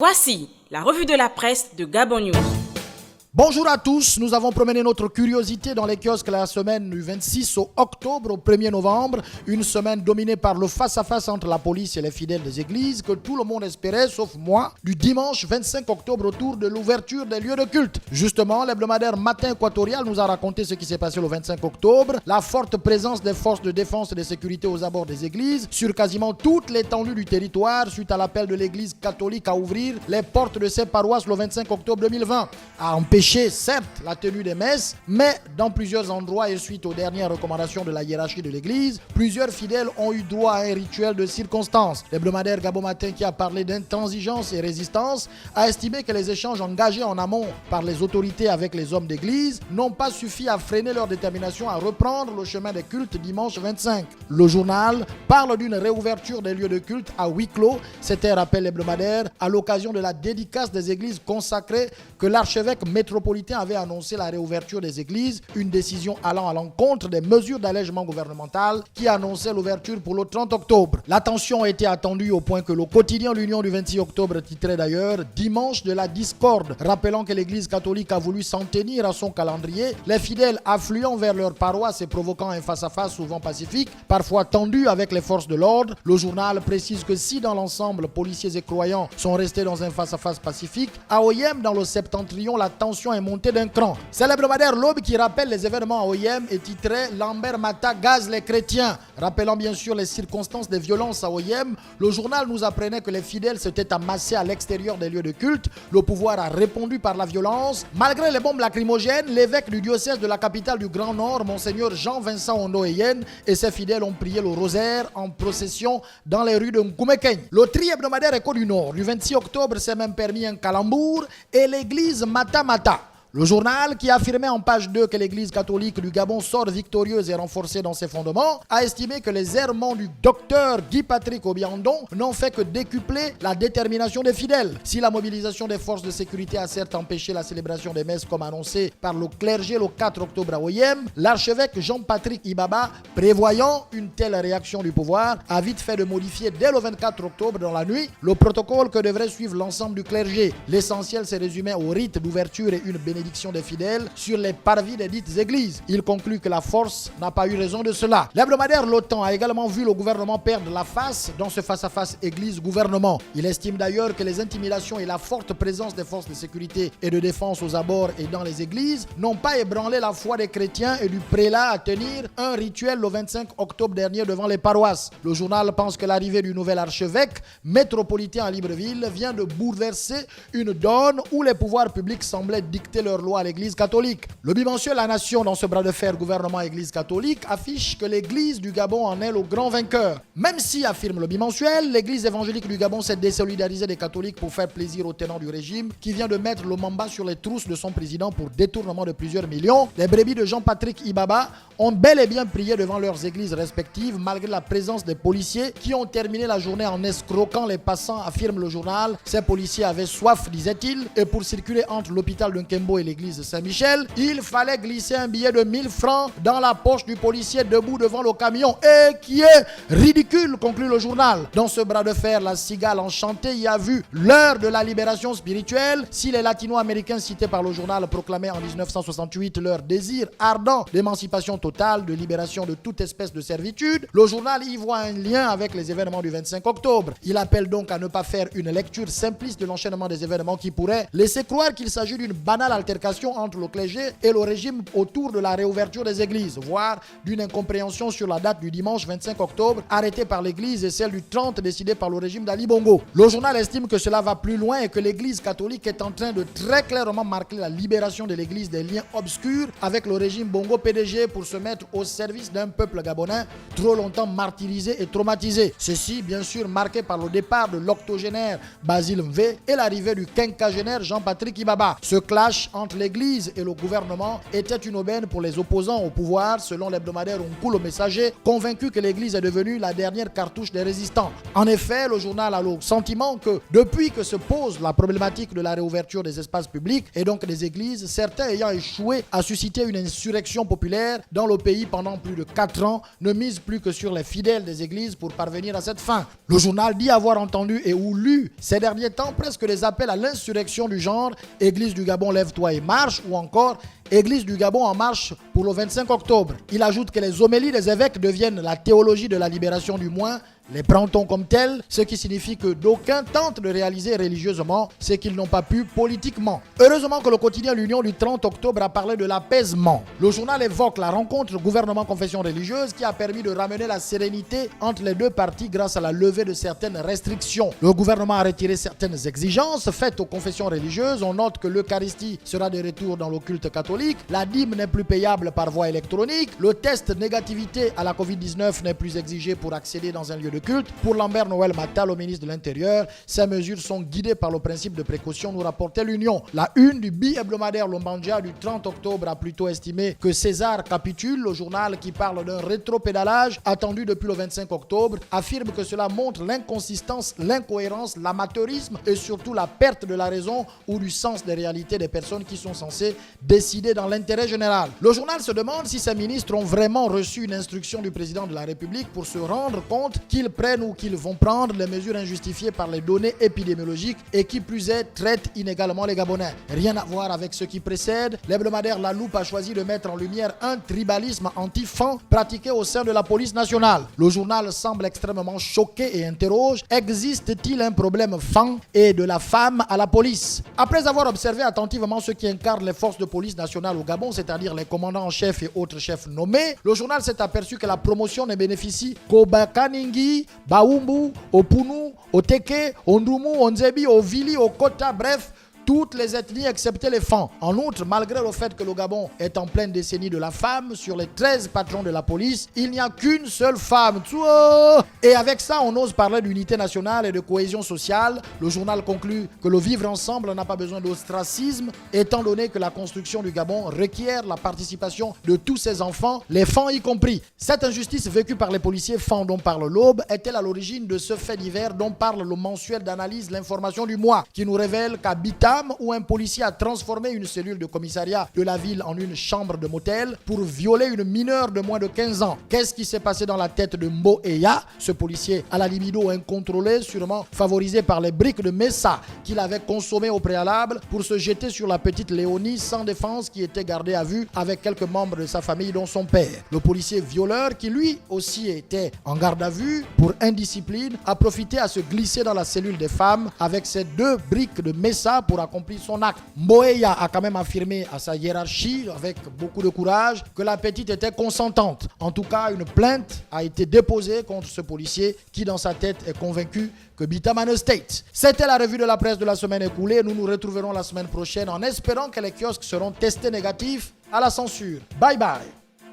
Voici la revue de la presse de Gabon News. Bonjour à tous, nous avons promené notre curiosité dans les kiosques la semaine du 26 octobre au 1er novembre, une semaine dominée par le face-à-face entre la police et les fidèles des églises que tout le monde espérait, sauf moi, du dimanche 25 octobre autour de l'ouverture des lieux de culte. Justement, l'hebdomadaire Matin Équatorial nous a raconté ce qui s'est passé le 25 octobre, la forte présence des forces de défense et de sécurité aux abords des églises sur quasiment toute l'étendue du territoire suite à l'appel de l'église catholique à ouvrir les portes de ses paroisses le 25 octobre 2020, à empêcher certes la tenue des messes, mais dans plusieurs endroits et suite aux dernières recommandations de la hiérarchie de l'église, plusieurs fidèles ont eu droit à un rituel de circonstance. L'hebdomadaire Gabon Matin, qui a parlé d'intransigeance et résistance, a estimé que les échanges engagés en amont par les autorités avec les hommes d'église n'ont pas suffi à freiner leur détermination à reprendre le chemin des cultes dimanche 25. Le journal parle d'une réouverture des lieux de culte à huis clos, c'était, rappel l'hebdomadaire, à l'occasion de la dédicace des églises consacrées que l'archevêque métropolitain avait annoncé la réouverture des églises, une décision allant à l'encontre des mesures d'allègement gouvernemental qui annonçaient l'ouverture pour le 30 octobre. L'attention a été attendue au point que le quotidien L'Union du 26 octobre titrait d'ailleurs « Dimanche de la discorde », rappelant que l'église catholique a voulu s'en tenir à son calendrier, les fidèles affluant vers leur paroisse et provoquant un face-à-face souvent pacifique, parfois tendu avec les forces de l'ordre. Le journal précise que si dans l'ensemble, policiers et croyants sont restés dans un face-à-face pacifique, à Oyem, dans le septentrion, la tension est montée d'un cran. C'est l'hebdomadaire L'Aube qui rappelle les événements à Oyem et titrait « Lambert Mata gaze les chrétiens ». Rappelant bien sûr les circonstances des violences à Oyem, le journal nous apprenait que les fidèles s'étaient amassés à l'extérieur des lieux de culte. Le pouvoir a répondu par la violence. Malgré les bombes lacrymogènes, l'évêque du diocèse de la capitale du Grand Nord, Monseigneur Jean-Vincent Ondo-Eyen, et ses fidèles ont prié le rosaire en procession dans les rues de Nkoumekeng. Le tri-hebdomadaire Écho du Nord du 26 octobre s'est même permis un calembour et l'église Mata Mata. Le journal, qui affirmait en page 2 que l'église catholique du Gabon sort victorieuse et renforcée dans ses fondements, a estimé que les errements du docteur Guy-Patrick Obiandon n'ont fait que décupler la détermination des fidèles. Si la mobilisation des forces de sécurité a certes empêché la célébration des messes comme annoncé par le clergé le 4 octobre à Oyem, l'archevêque Jean-Patrick Ibaba, prévoyant une telle réaction du pouvoir, a vite fait de modifier dès le 24 octobre dans la nuit le protocole que devrait suivre l'ensemble du clergé. L'essentiel s'est résumé au rite d'ouverture et une bénédiction des fidèles sur les parvis des dites églises. Il conclut que la force n'a pas eu raison de cela. L'hebdomadaire L'Otan a également vu le gouvernement perdre la face dans ce face-à-face église-gouvernement. Il estime d'ailleurs que les intimidations et la forte présence des forces de sécurité et de défense aux abords et dans les églises n'ont pas ébranlé la foi des chrétiens et du prélat à tenir un rituel le 25 octobre dernier devant les paroisses. Le journal pense que l'arrivée du nouvel archevêque métropolitain à Libreville vient de bouleverser une donne où les pouvoirs publics semblaient dicter leur loi à l'église catholique. Le bimensuel La Nation, dans ce bras de fer gouvernement-église catholique, affiche que l'église du Gabon en est le grand vainqueur. Même si, affirme le bimensuel, l'église évangélique du Gabon s'est désolidarisée des catholiques pour faire plaisir aux tenants du régime qui vient de mettre le mamba sur les trousses de son président pour détournement de plusieurs millions, les brebis de Jean-Patrick Ibaba ont bel et bien prié devant leurs églises respectives malgré la présence des policiers qui ont terminé la journée en escroquant les passants, affirme le journal. Ces policiers avaient soif, disait-il, et pour circuler entre l'hôpital de Nkembo et l'église Saint-Michel, il fallait glisser un billet de 1000 francs dans la poche du policier debout devant le camion, et qui est ridicule, conclut le journal. Dans ce bras de fer, la cigale enchantée y a vu l'heure de la libération spirituelle. Si les latino-américains cités par le journal proclamaient en 1968 leur désir ardent d'émancipation totale, de libération de toute espèce de servitude, le journal y voit un lien avec les événements du 25 octobre. Il appelle donc à ne pas faire une lecture simpliste de l'enchaînement des événements qui pourrait laisser croire qu'il s'agit d'une banale altercation entre le clergé et le régime autour de la réouverture des églises, voire d'une incompréhension sur la date du dimanche 25 octobre arrêtée par l'église et celle du 30 décidée par le régime d'Ali Bongo. Le journal estime que cela va plus loin et que l'église catholique est en train de très clairement marquer la libération de l'église des liens obscurs avec le régime Bongo PDG pour se mettre au service d'un peuple gabonais trop longtemps martyrisé et traumatisé. Ceci, bien sûr, marqué par le départ de l'octogénaire Basile Mvé et l'arrivée du quinquagénaire Jean-Patrick Ibaba. Ce clash entre l'église et le gouvernement était une aubaine pour les opposants au pouvoir, selon l'hebdomadaire Onkul au Messager, convaincu que l'église est devenue la dernière cartouche des résistants. En effet, le journal a le sentiment que depuis que se pose la problématique de la réouverture des espaces publics et donc des églises, certains ayant échoué à susciter une insurrection populaire dans le pays pendant plus de 4 ans ne misent plus que sur les fidèles des églises pour parvenir à cette fin. Le journal dit avoir entendu et ou lu ces derniers temps presque des appels à l'insurrection du genre « Église du Gabon, lève-toi et marche » ou encore « Église du Gabon en marche pour le 25 octobre ». Il ajoute que les homélies des évêques deviennent la théologie de la libération du moins. Les prend-on comme tels, ce qui signifie que d'aucuns tentent de réaliser religieusement ce qu'ils n'ont pas pu politiquement. Heureusement que le quotidien L'Union du 30 octobre a parlé de l'apaisement. Le journal évoque la rencontre gouvernement-confession religieuse qui a permis de ramener la sérénité entre les deux parties grâce à la levée de certaines restrictions. Le gouvernement a retiré certaines exigences faites aux confessions religieuses. On note que l'Eucharistie sera de retour dans le culte catholique, la dîme n'est plus payable par voie électronique, le test négativité à la Covid-19 n'est plus exigé pour accéder dans un lieu de culte. Pour Lambert Noël Matal, au ministre de l'Intérieur, ces mesures sont guidées par le principe de précaution, nous rapportait l'Union. La une du bi-hebdomadaire Lombandia du 30 octobre a plutôt estimé que César capitule. Le journal, qui parle d'un rétropédalage attendu depuis le 25 octobre, affirme que cela montre l'inconsistance, l'incohérence, l'amateurisme et surtout la perte de la raison ou du sens des réalités des personnes qui sont censées décider dans l'intérêt général. Le journal se demande si ces ministres ont vraiment reçu une instruction du président de la République pour se rendre compte qu'ils prennent ou qu'ils vont prendre les mesures injustifiées par les données épidémiologiques et qui plus est traitent inégalement les Gabonais. Rien à voir avec ce qui précède, l'hebdomadaire La Loupe a choisi de mettre en lumière un tribalisme anti-fan pratiqué au sein de la police nationale. Le journal semble extrêmement choqué et interroge: existe-t-il un problème fan et de la femme à la police? Après avoir observé attentivement ceux qui incarnent les forces de police nationale au Gabon, c'est-à-dire les commandants en chef et autres chefs nommés, le journal s'est aperçu que la promotion ne bénéficie qu'au Bakaningi, Baumbu, au Punu, au Teke, au Ndoumu, au Nzebi, au Vili, au Kota, bref, toutes les ethnies excepté les Fans. En outre, malgré le fait que le Gabon est en pleine décennie de la femme, sur les 13 patrons de la police, il n'y a qu'une seule femme. Et avec ça, on ose parler d'unité nationale et de cohésion sociale. Le journal conclut que le vivre ensemble n'a pas besoin d'ostracisme, étant donné que la construction du Gabon requiert la participation de tous ses enfants, les Fans y compris. Cette injustice vécue par les policiers Fans dont parle l'Aube est-elle à l'origine de ce fait divers dont parle le mensuel d'analyse L'Information du mois, qui nous révèle qu'à Bita, où un policier a transformé une cellule de commissariat de la ville en une chambre de motel pour violer une mineure de moins de 15 ans. Qu'est-ce qui s'est passé dans la tête de Mbo Eya, ce policier à la libido incontrôlée, sûrement favorisé par les briques de Messa qu'il avait consommées au préalable pour se jeter sur la petite Léonie sans défense qui était gardée à vue avec quelques membres de sa famille dont son père. Le policier violeur, qui lui aussi était en garde à vue pour indiscipline, a profité à se glisser dans la cellule des femmes avec ses 2 briques de Messa pour accomplir son acte. Mboeya a quand même affirmé à sa hiérarchie avec beaucoup de courage que la petite était consentante. En tout cas, une plainte a été déposée contre ce policier qui dans sa tête est convaincu que Bitamane State. C'était la revue de la presse de la semaine écoulée. Nous nous retrouverons la semaine prochaine en espérant que les kiosques seront testés négatifs à la censure. Bye bye.